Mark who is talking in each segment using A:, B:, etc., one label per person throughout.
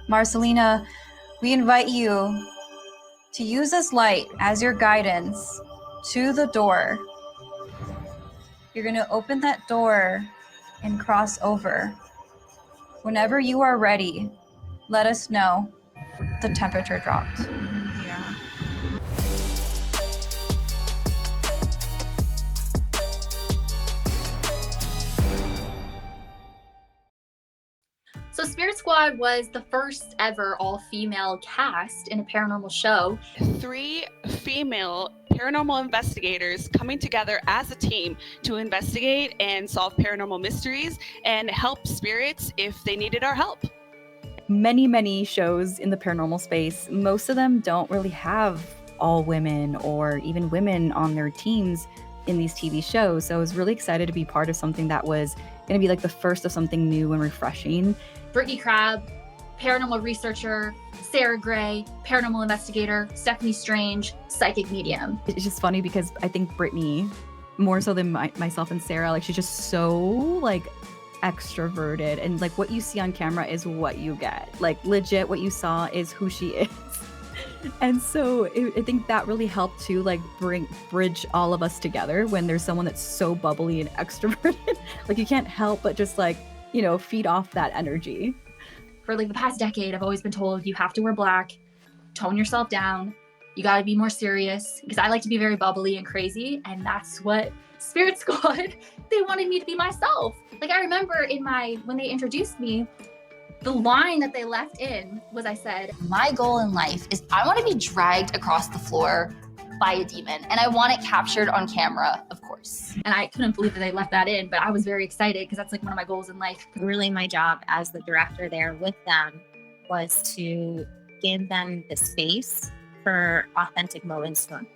A: Marcelina, we invite you to use this light as your guidance to the door. You're going to open that door and cross over. Whenever you are ready, let us know. The temperature dropped.
B: Yeah.
C: So Spirit Squad was the first ever all-female cast in a paranormal show.
B: 3 female paranormal investigators coming together as a team to investigate and solve paranormal mysteries and help spirits if they needed our help.
D: Many shows in the paranormal space, most of them don't really have all women or even women on their teams in these TV shows. So I was really excited to be part of something that was going to be like the first of something new and refreshing.
C: Brittney Crabb, paranormal researcher, Sara Gray, paranormal investigator, Steffany Strange, psychic medium.
D: It's just funny because I think Brittney, more so than myself and Sarah, like she's just so like extroverted, and like what you see on camera is what you get. Like legit what you saw is who she is. And so I think that really helped to like bridge all of us together when there's someone that's so bubbly and extroverted. Like you can't help but just like, you know, feed off that energy.
C: For like the past decade, I've always been told you have to wear black, tone yourself down, you gotta be more serious, because I like to be very bubbly and crazy, and that's what Spirit Squad, they wanted me to be myself. Like I remember when they introduced me, the line that they left in was, I said, my goal in life is I want to be dragged across the floor by a demon, and I want it captured on camera, of course. And I couldn't believe that they left that in, but I was very excited because that's like one of my goals in life.
E: Really my job as the director there with them was to give them the space for authentic moments to unfold.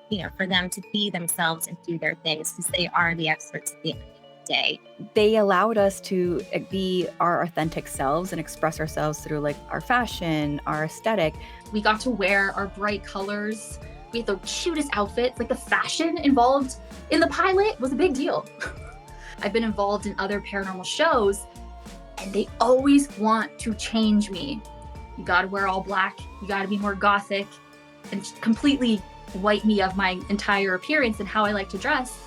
E: You know, for them to be themselves and do their things, because they are the experts at the end of the day.
D: They allowed us to be our authentic selves and express ourselves through like our fashion, our aesthetic.
C: We got to wear our bright colors. We had the cutest outfits. Like the fashion involved in the pilot was a big deal. I've been involved in other paranormal shows, and they always want to change me. You gotta wear all black, you gotta be more gothic, and completely wipe me of my entire appearance and how I like to dress.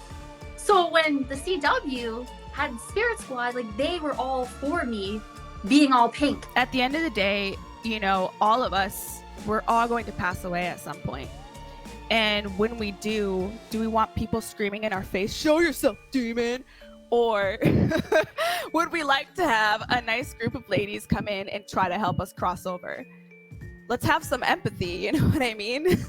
C: So when the CW had Spirit Squad, like they were all for me being all pink.
B: At the end of the day, you know, all of us, we're all going to pass away at some point. And when we do we want people screaming in our face, show yourself, demon? Or would we like to have a nice group of ladies come in and try to help us cross over? Let's have some empathy, you know what I mean?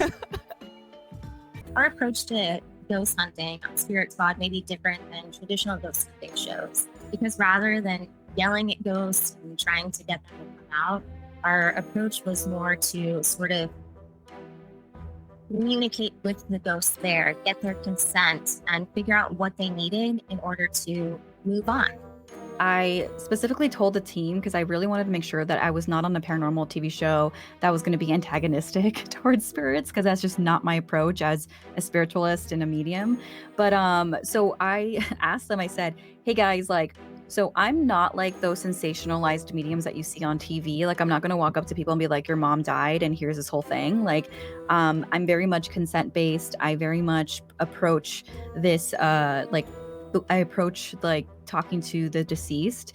E: Our approach to ghost hunting on Spirit Squad may be different than traditional ghost hunting shows, because rather than yelling at ghosts and trying to get them to come out, our approach was more to sort of communicate with the ghosts there, get their consent, and figure out what they needed in order to move on.
D: I specifically told the team because I really wanted to make sure that I was not on a paranormal TV show that was going to be antagonistic towards spirits, because that's just not my approach as a spiritualist and a medium. But so I asked them, I said, hey guys, like, so I'm not like those sensationalized mediums that you see on TV. Like, I'm not going to walk up to people and be like, your mom died and here's this whole thing. Like, I'm very much consent based. I very much approach this, I approach like talking to the deceased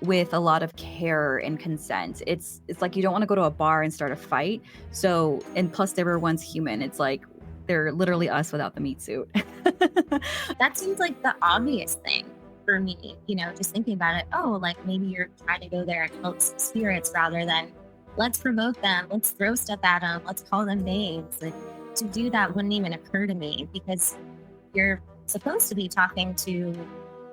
D: with a lot of care and consent. It's like you don't want to go to a bar and start a fight. So, and plus they were once human. It's like they're literally us without the meat suit.
E: That seems like the obvious thing for me, you know, just thinking about it. Oh, like maybe you're trying to go there and help spirits rather than let's promote them, let's throw stuff at them, let's call them names. Like, to do that wouldn't even occur to me, because you're supposed to be talking to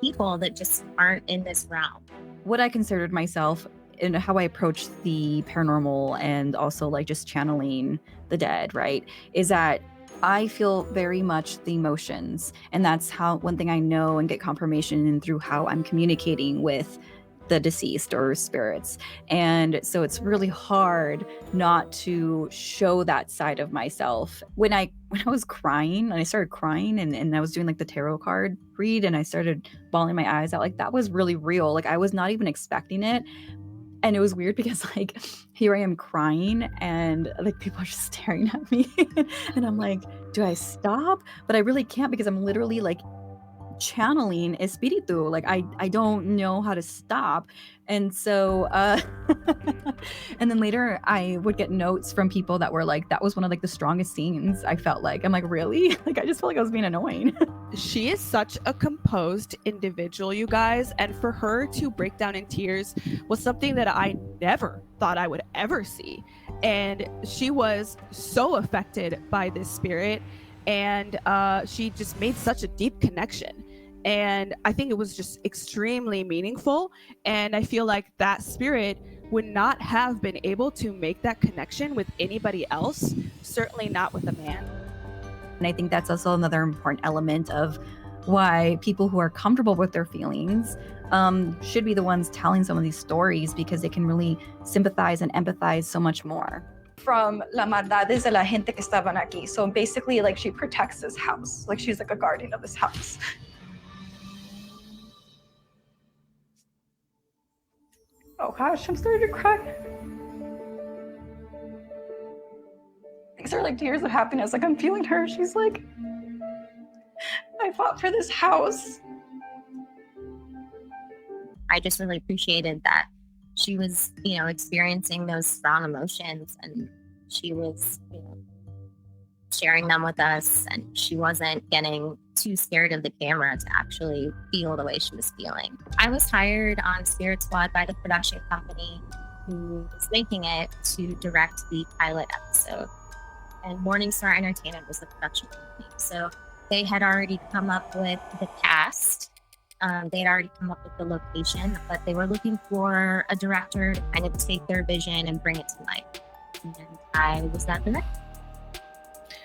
E: people that just aren't in this realm.
D: What I considered myself and how I approach the paranormal and also like just channeling the dead, right, is that I feel very much the emotions. And that's how one thing I know and get confirmation in through how I'm communicating with the deceased or spirits. And so it's really hard not to show that side of myself. When I was crying and I started crying and I was doing like the tarot card read and I started bawling my eyes out, like that was really real. Like I was not even expecting it. And it was weird because like here I am crying and like people are just staring at me and I'm like, do I stop? But I really can't because I'm literally like channeling espiritu. Like I don't know how to stop. And so and then later I would get notes from people that were like, that was one of like the strongest scenes. I felt like, I'm like, really? Like I just felt like I was being annoying.
B: She is such a composed individual, you guys, and for her to break down in tears was something that I never thought I would ever see. And she was so affected by this spirit, and she just made such a deep connection. And I think it was just extremely meaningful. And I feel like that spirit would not have been able to make that connection with anybody else, certainly not with a man.
D: And I think that's also another important element of why people who are comfortable with their feelings should be the ones telling some of these stories, because they can really sympathize and empathize so much more.
A: From la maldades de la gente que estaban aquí. So basically, like, she protects this house. Like, she's like a guardian of this house. Oh gosh, I'm starting to cry. These are like tears of happiness. Like, I'm feeling her. She's like, I fought for this house.
E: I just really appreciated that she was, experiencing those strong emotions, and she was, sharing them with us, and she wasn't getting too scared of the camera to actually feel the way she was feeling. I was hired on Spirit Squad by the production company who was making it to direct the pilot episode. And Morningstar Entertainment was the production company. So they had already come up with the cast. They had already come up with the location, but they were looking for a director to kind of take their vision and bring it to life. And I was that director.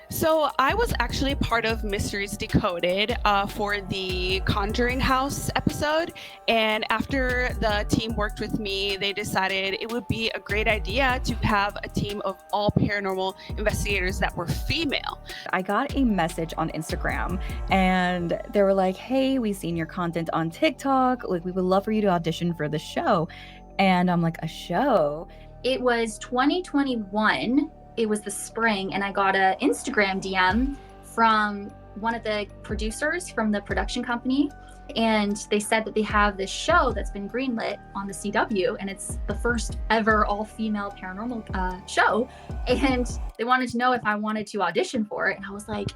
B: So I was actually part of Mysteries Decoded for the Conjuring House episode. And after the team worked with me, they decided it would be a great idea to have a team of all paranormal investigators that were female.
D: I got a message on Instagram and they were like, hey, we've seen your content on TikTok. Like, we would love for you to audition for the show. And I'm like, a show?
C: It was 2021. It was the spring, and I got an Instagram DM from one of the producers from the production company. And they said that they have this show that's been greenlit on the CW, and it's the first ever all-female paranormal show. And they wanted to know if I wanted to audition for it. And I was like,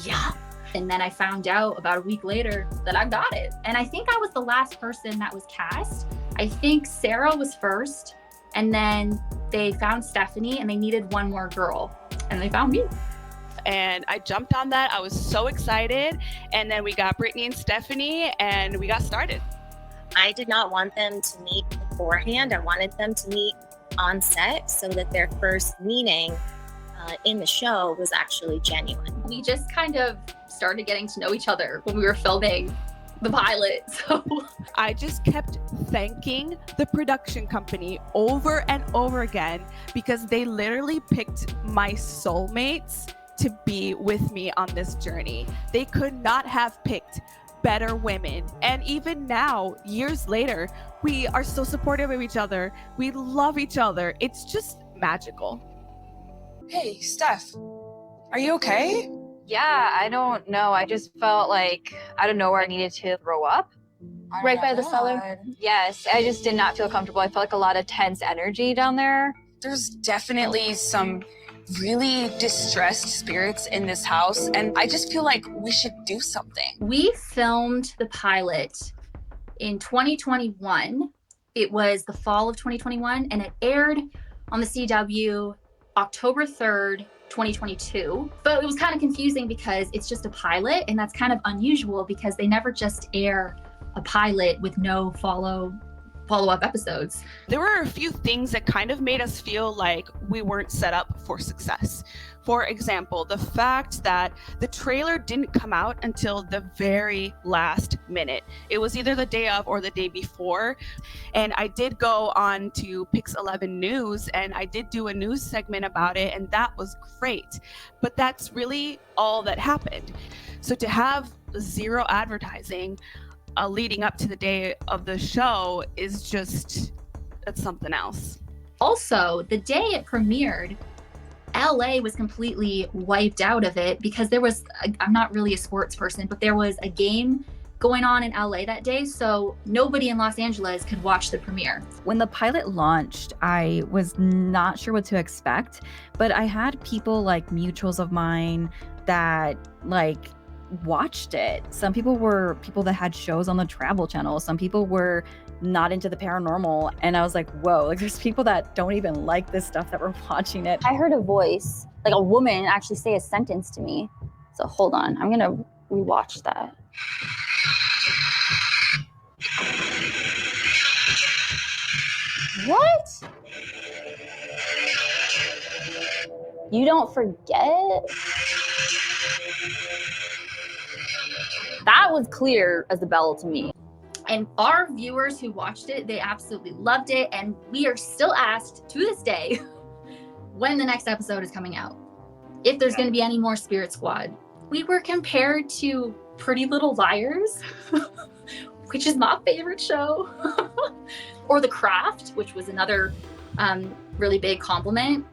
C: yeah. And then I found out about a week later that I got it. And I think I was the last person that was cast. I think Sara was first. And then they found Steffany, and they needed one more girl, and they found me.
B: And I jumped on that. I was so excited. And then we got Brittney and Steffany, and we got started.
E: I did not want them to meet beforehand. I wanted them to meet on set so that their first meeting in the show was actually genuine.
C: We just kind of started getting to know each other when we were filming the pilot. So
B: I just kept thanking the production company over and over again, because they literally picked my soulmates to be with me on this journey. They could not have picked better women. And even now, years later, we are so supportive of each other. We love each other. It's just magical.
F: Hey, Steph, are you okay?
A: Yeah, I don't know. I just felt like out of nowhere I needed to throw up.
F: Right by the cellar?
A: Yes, I just did not feel comfortable. I felt like a lot of tense energy down there.
F: There's definitely some really distressed spirits in this house, and I just feel like we should do something.
C: we filmed the pilot in 2021. It was the fall of 2021, and it aired on the CW October 3rd, 2022. But it was kind of confusing because it's just a pilot, and that's kind of unusual because they never just air a pilot with no follow-up episodes.
B: There were a few things that kind of made us feel like we weren't set up for success. For example, the fact that the trailer didn't come out until the very last minute. It was either the day of or the day before. And I did go on to Pix 11 News, and I did do a news segment about it, and that was great. But that's really all that happened. So to have zero advertising leading up to the day of the show is just That's something else.
C: Also, the day it premiered, LA was completely wiped out of it because I'm not really a sports person, but there was a game going on in LA that day, so nobody in Los Angeles could watch the premiere.
D: When the pilot launched, I was not sure what to expect, but I had people like mutuals of mine that like watched it. Some people were people that had shows on the Travel Channel. Some people were not into the paranormal, and I was like, whoa, like there's people that don't even like this stuff that were watching it.
G: I heard a voice, like a woman actually say a sentence to me. So hold on, I'm gonna rewatch that. What? You don't forget? That was clear as a bell to me.
C: And our viewers who watched it, they absolutely loved it. And we are still asked to this day when the next episode is coming out, if there's going to be any more Spirit Squad. We were compared to Pretty Little Liars, which is my favorite show, or The Craft, which was another really big compliment.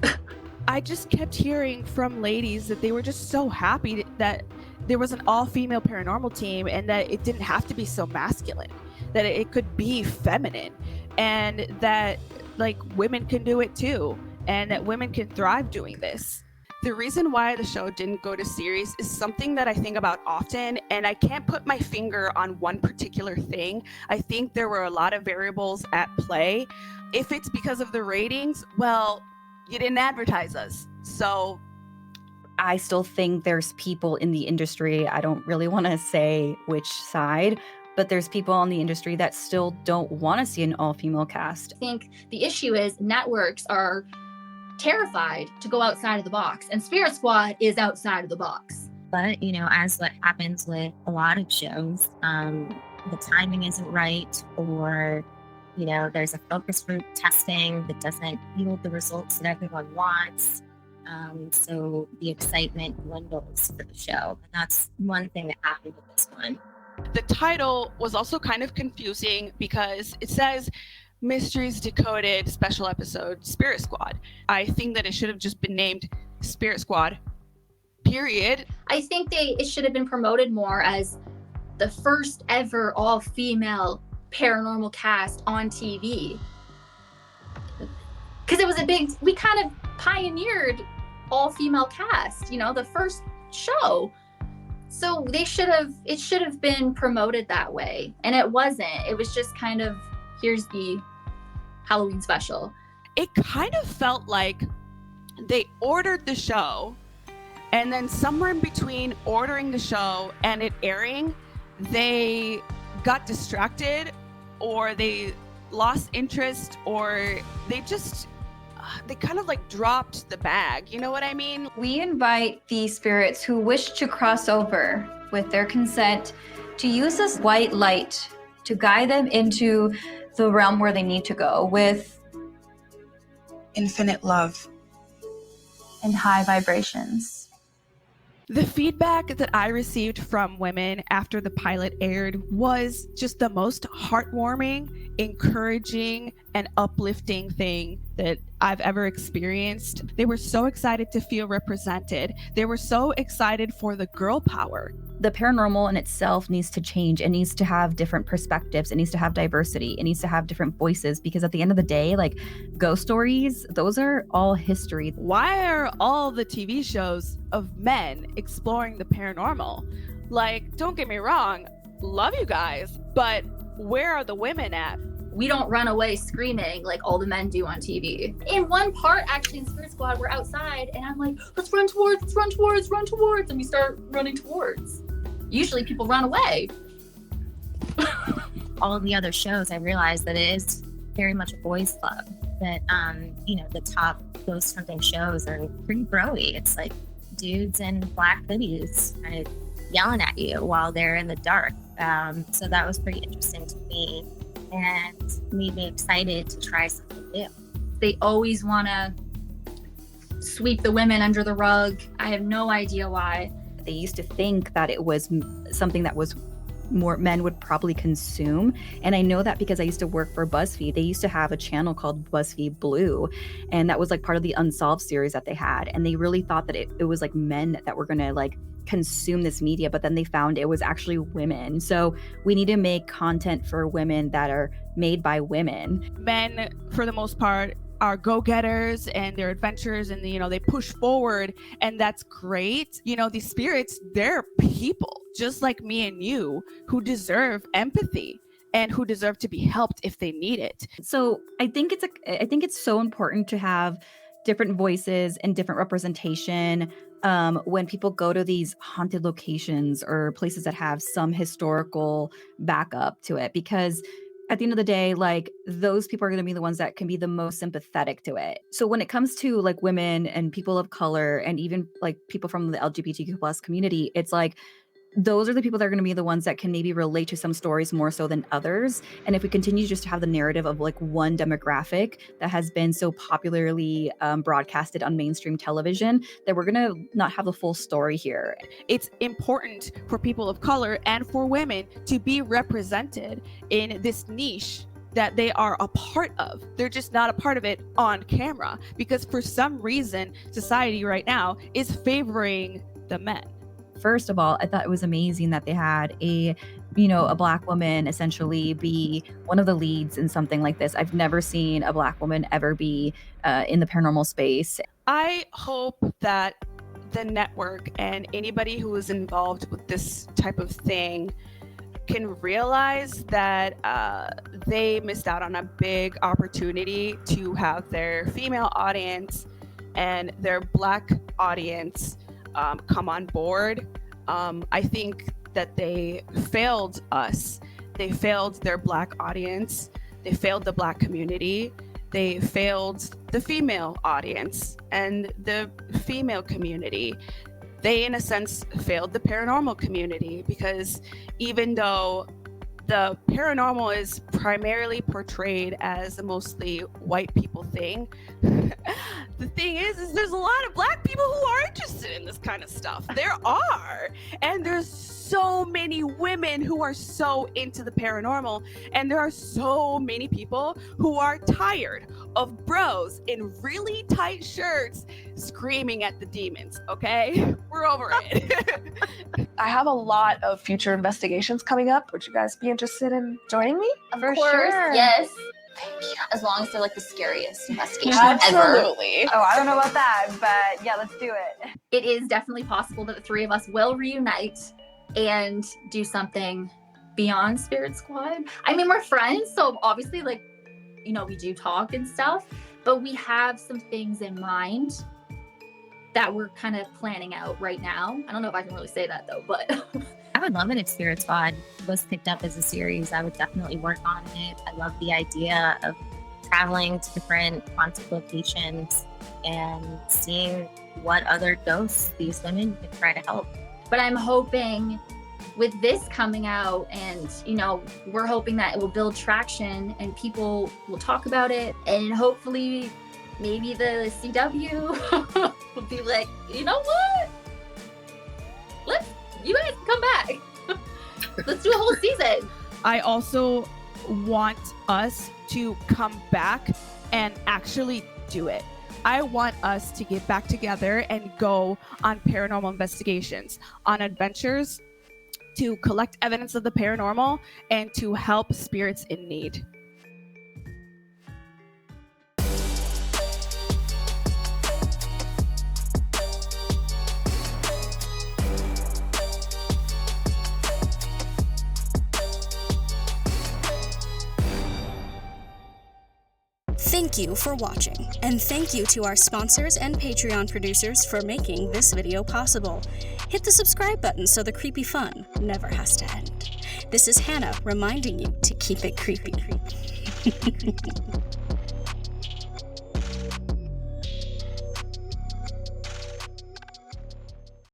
B: I just kept hearing from ladies that they were just so happy that there was an all-female paranormal team and that it didn't have to be so masculine, that it could be feminine, and that like women can do it too, and that women can thrive doing this. The reason why the show didn't go to series is something that I think about often, and I can't put my finger on one particular thing. I think there were a lot of variables at play. If it's because of the ratings, well, you didn't advertise us. So
D: I still think there's people in the industry, I don't really want to say which side, but there's people in the industry that still don't want to see an all-female cast.
C: I think the issue is networks are terrified to go outside of the box, and Spirit Squad is outside of the box.
E: But, you know, as what happens with a lot of shows, the timing isn't right, or, you know, there's a focus group testing that doesn't yield the results that everyone wants. So the excitement dwindles for the show. And that's one thing that happened with this one.
B: the title was also kind of confusing because it says Mysteries Decoded Special Episode Spirit Squad. I think that it should have just been named Spirit Squad, period.
C: I think it should have been promoted more as the first ever all-female paranormal cast on TV. Because it was we kind of pioneered all-female cast, the first show. So it should have been promoted that way. And it wasn't. It was just kind of, here's the Halloween special.
B: It kind of felt like they ordered the show, and then somewhere in between ordering the show and it airing, they got distracted, or they lost interest, or they kind of like dropped the bag. You know what I mean?
A: We invite the spirits who wish to cross over with their consent to use this white light to guide them into the realm where they need to go with
F: infinite love
A: and high vibrations.
B: The feedback that I received from women after the pilot aired was just the most heartwarming, encouraging, and uplifting thing that I've ever experienced. They were so excited to feel represented. They were so excited for the girl power.
D: The paranormal in itself needs to change. It needs to have different perspectives. It needs to have diversity. It needs to have different voices, because at the end of the day, like ghost stories, those are all history.
B: Why are all the TV shows of men exploring the paranormal? Like, don't get me wrong, love you guys, but where are the women at?
C: We don't run away screaming like all the men do on TV. In one part, actually, in Spirit Squad, we're outside, and I'm like, let's run towards, and we start running towards. Usually people run away.
E: All of the other shows, I realized that it is very much a boys' club. That, the top ghost hunting shows are pretty bro-y. It's like dudes in black hoodies kind of yelling at you while they're in the dark. So that was pretty interesting to me, and made me excited to try something new.
C: They always want to sweep the women under the rug. I have no idea why.
D: They used to think that it was something that was more men would probably consume. And I know that because I used to work for BuzzFeed. They used to have a channel called BuzzFeed Blue, and that was like part of the Unsolved series that they had. And they really thought that it was like men that were gonna like consume this media, but then they found it was actually women. So we need to make content for women that are made by women.
B: Men, for the most part, are go-getters and they're adventurers, and they push forward, and that's great. These spirits, they're people just like me and you who deserve empathy and who deserve to be helped if they need it.
D: So I think it's so important to have different voices and different representation when people go to these haunted locations or places that have some historical backup to it, because at the end of the day, like, those people are going to be the ones that can be the most sympathetic to it. So when it comes to like women and people of color and even like people from the LGBTQ plus community, it's like those are the people that are going to be the ones that can maybe relate to some stories more so than others. And if we continue just to have the narrative of like one demographic that has been so popularly broadcasted on mainstream television, that we're going to not have the full story here.
B: It's important for people of color and for women to be represented in this niche that they are a part of. They're just not a part of it on camera, because for some reason, society right now is favoring the men.
D: First of all, I thought it was amazing that they had a Black woman essentially be one of the leads in something like this. I've never seen a Black woman ever be in the paranormal space.
B: I hope that the network and anybody who is involved with this type of thing can realize that they missed out on a big opportunity to have their female audience and their Black audience come on board. I think that they failed us. They failed their Black audience. They failed the Black community. They failed the female audience and the female community. They, in a sense, failed the paranormal community, because even though the paranormal is primarily portrayed as a mostly white people thing, the thing is there's a lot of Black people who are interested in this kind of stuff. There are. And there's so many women who are so into the paranormal. And there are so many people who are tired of bros in really tight shirts screaming at the demons, okay? We're over it.
F: I have a lot of future investigations coming up. Would you guys be interested in joining me?
G: Of
A: For
G: course,
A: sure.
G: yes. As long as they're like the scariest investigation ever.
F: Absolutely.
A: Oh, I don't know about that, but yeah, let's do it.
C: It is definitely possible that the three of us will reunite and do something beyond Spirit Squad. I mean, we're friends, so obviously, like, we do talk and stuff, but we have some things in mind that we're kind of planning out right now. I don't know if I can really say that though, but
E: I would love it if Spirit Squad was picked up as a series. I would definitely work on it. I love the idea of traveling to different haunted locations and seeing what other ghosts these women could try to help.
C: But I'm hoping with this coming out, and we're hoping that it will build traction and people will talk about it, and hopefully maybe the CW will be like, you know what? You guys come back. Let's do a whole season.
B: I also want us to come back and actually do it. I want us to get back together and go on paranormal investigations, on adventures, to collect evidence of the paranormal and to help spirits in need.
H: Thank you for watching, and thank you to our sponsors and Patreon producers for making this video possible. Hit the subscribe button so the creepy fun never has to end. This is Hannah reminding you to keep it creepy.